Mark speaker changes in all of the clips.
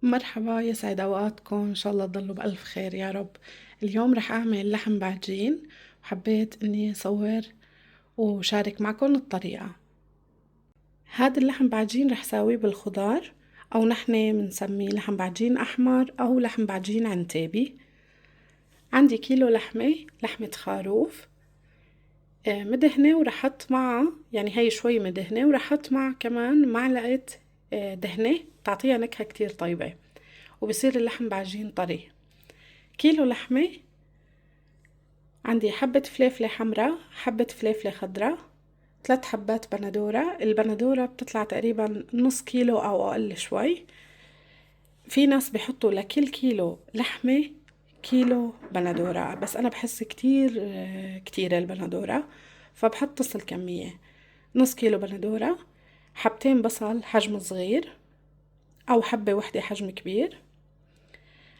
Speaker 1: مرحبا، يسعد اوقاتكم. ان شاء الله تضلوا بألف خير يا رب. اليوم رح اعمل لحم بعجين، وحبيت اني اصور وشارك معكم الطريقة. هذا اللحم بعجين رح ساويه بالخضار، او نحن بنسميه لحم بعجين احمر او لحم بعجين عنتابي. عندي كيلو لحمة خروف مدهنة، ورح احط معها يعني هي شوي مدهنة، ورح احط معها كمان معلقة دهنة تعطيها نكهة كتير طيبة، وبصير اللحم بعجين طري. كيلو لحمة. عندي حبة فليفلة حمراء، حبة فليفلة خضراء، 3 حبات بندورة. البندورة بتطلع تقريبا نص كيلو أو أقل شوي. في ناس بيحطوا لكل كيلو لحمة كيلو بندورة، بس أنا بحس كتير البندورة، فبحط نص الكمية. نص كيلو بندورة، حبتين بصل حجم صغير أو حبة وحدة حجم كبير.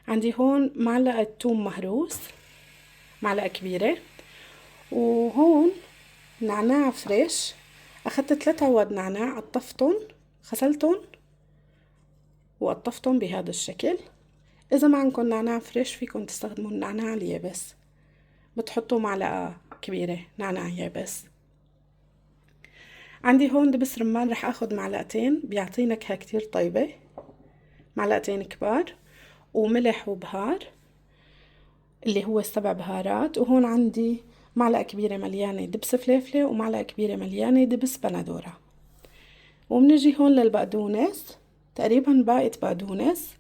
Speaker 1: عندي هون معلقة توم مهروس، معلقة كبيرة. وهون نعناع فريش، أخدت 3 عواد نعناع، قطفتن غسلتن وقطفتن بهذا الشكل. إذا ما عندكن نعناع فريش فيكن تستخدموا النعناع اليابس، بتحطوا معلقة كبيرة نعناع يابس. عندي هون دبس رمان، رح اخد معلقتين بيعطي نكهة كتير طيبة، معلقتين كبار. وملح وبهار اللي هو ال7 بهارات. وهون عندي معلقة كبيرة مليانة دبس فليفلة، ومعلقة كبيرة مليانة دبس بندورة. وبنجي هون للبقدونس، تقريبا باقة بقدونس،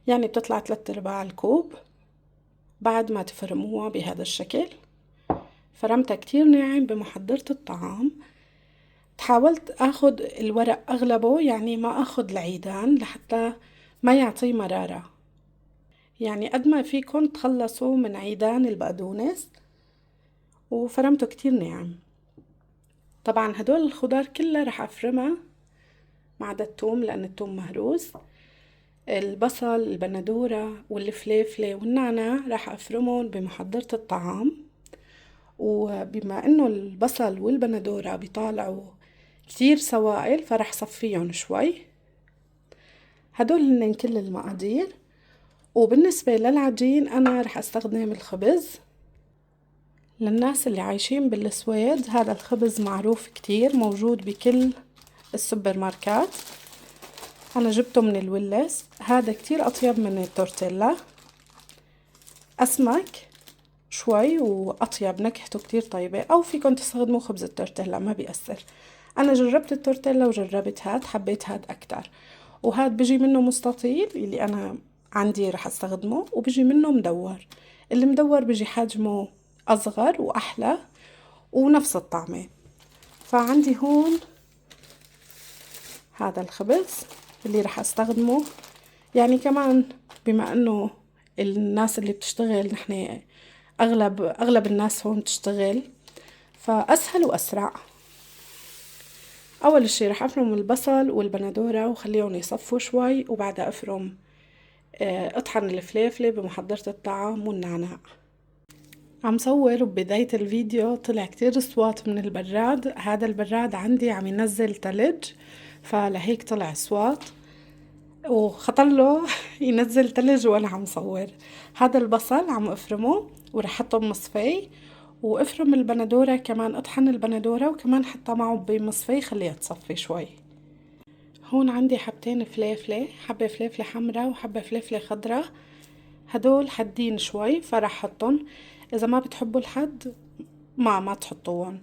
Speaker 1: يعني بتطلع 3/4 الكوب. بعد ما تفرموها بهذا الشكل، فرمتها كتير ناعم بمحضرة الطعام. حاولت اخد الورق اغلبه، يعني ما اخد العيدان لحتى ما يعطي مرارة. يعني قد ما فيكن تخلصوا من عيدان البقدونس، وفرمته كتير ناعم. طبعا هدول الخضار كلها رح افرمها ما عدا الثوم، لان الثوم مهروس. البصل، البندورة والفليفلة والنعناع رح افرمهم بمحضرة الطعام. وبما انه البصل والبندورة بيطالعوا كتير سوائل، فرح صفيهم شوي. هدول هن كل المقادير. وبالنسبة للعجين أنا رح أستخدم الخبز. للناس اللي عايشين بالسويد، هذا الخبز معروف كتير، موجود بكل السوبر ماركات. أنا جبته من الولس. هذا كتير أطيب من التورتيلا، أسمك شوي وأطيب، نكهته كتير طيبة. أو فيكن تستخدموا خبز التورتيلا، ما بيأثر. أنا جربت التورتيلا وجربت هاد، حبيت هاد أكتر. وهاد بيجي منه مستطيل اللي أنا عندي رح استخدمه، وبيجي منه مدور. اللي مدور بيجي حجمه أصغر وأحلى ونفس الطعمة. فعندي هون هذا الخبز اللي رح استخدمه. يعني كمان بما انه الناس اللي بتشتغل، نحن اغلب الناس هون بتشتغل، فاسهل واسرع. اول شي رح افرم البصل والبندورة وخليهم يصفوا شوي، وبعدها افرم اطحن الفليفلة بمحضرة الطعام والنعناع. عم صور وببداية الفيديو طلع كتير اصوات من البراد. هذا البراد عندي عم ينزل تلج، فلهيك طلع اصوات، وخطر له ينزل تلج وانا عم صور. هذا البصل عم افرمه ورح احطه بمصفي، وافرم البندورة كمان، اطحن البندورة وكمان حطها معه بمصفي خليها تصفي شوي. هون عندي حبتين فليفلة، حبة فليفلة حمراء وحبة فليفلة خضراء. هدول حدين شوي فرح حطهم. اذا ما بتحبوا الحد ما تحطوهم.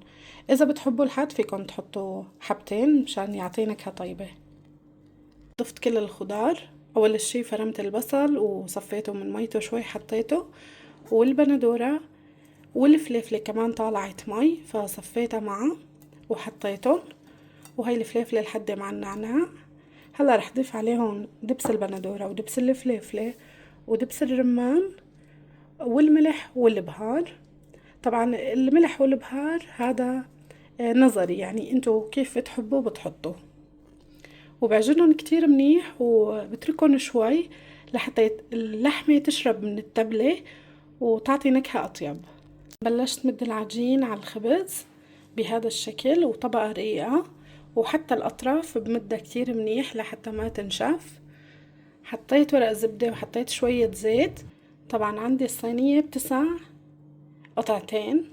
Speaker 1: اذا بتحبوا الحد فيكم تحطوا حبتين مشان يعطي نكهة طيبة. ضفت كل الخضار. اول شي فرمت البصل وصفيته من ميته شوي، حطيته. والبندورة والفليفلة كمان طالعت مي، فصفيتها معه وحطيتهم. وهي الفليفلة الحدة مع النعناع. هلا رح ضيف عليهم دبس البندورة ودبس الفليفلة ودبس الرمان والملح والبهار. طبعا الملح والبهار هذا نظري، يعني انتو كيف بتحبوا بتحطوا. وبعجنهم كتير منيح وبتركهم شوي لحتى اللحمة تشرب من التبلة وتعطي نكهة أطيب. بلشت مد العجين على الخبز بهذا الشكل وطبقة رقيقة، وحتى الأطراف بمدها كتير منيح لحتى ما تنشف. حطيت ورق زبدة وحطيت شوية زيت. طبعا عندي الصينية بتسع قطعتين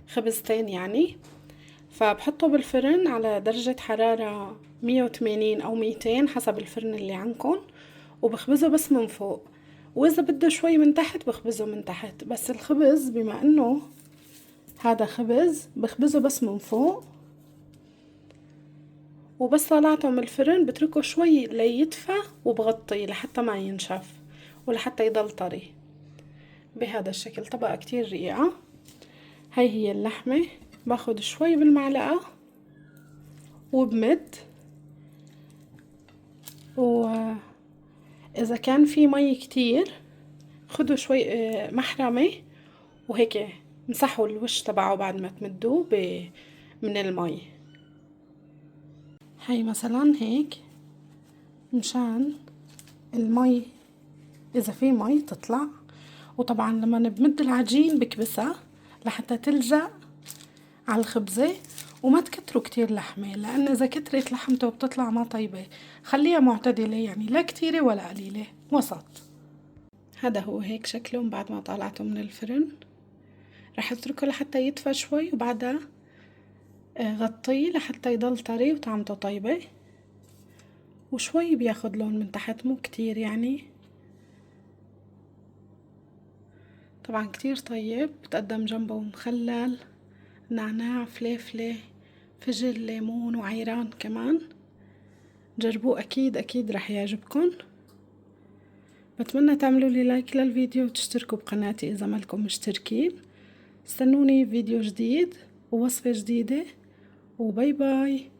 Speaker 1: خبزتين يعني، فبحطه بالفرن على درجة حرارة 180 أو 200 حسب الفرن اللي عندكم، وبخبزه بس من فوق، وإذا بده شوي من تحت بخبزه من تحت. بس الخبز بما إنه هذا خبز بخبزه بس من فوق، وبس طلعته من الفرن بتركه شوي ليدفى وبغطيه لحتى ما ينشف ولحتى يضل طري بهذا الشكل. طبقة كتير رقيقة. هي اللحمة باخد شوي بالمعلقة وبمد، وإذا كان في مي كتير خدوا شوي محرمة وهيك مسحوا الوش تبعه بعد ما تمدوه من المي. هي مثلا هيك مشان المي إذا في مي تطلع. وطبعا لما بمد العجين بكبسها لحتى تلزق على الخبزة، وما تكتروا كتير لحمة، لأن إذا كترت لحمته بتطلع ما طيبة. خليها معتدلة يعني، لا كتيرة ولا قليلة، وسط. هذا هو هيك شكله بعد ما طلعته من الفرن. رح اتركه لحتى يدفى شوي، وبعدها غطيه لحتى يضل طري وطعمته طيبة، وشوي بياخد لون من تحت مو كتير يعني. طبعا كتير طيب. بتقدم جنبه مخلل، نعناع، فليفلة، فجل، ليمون، وعيران كمان. جربوه أكيد أكيد رح يعجبكن. بتمنى تعملوا لي لايك للفيديو وتشتركوا بقناتي إذا مالكم مشتركين. استنوني فيديو جديد ووصفة جديدة، وباي باي.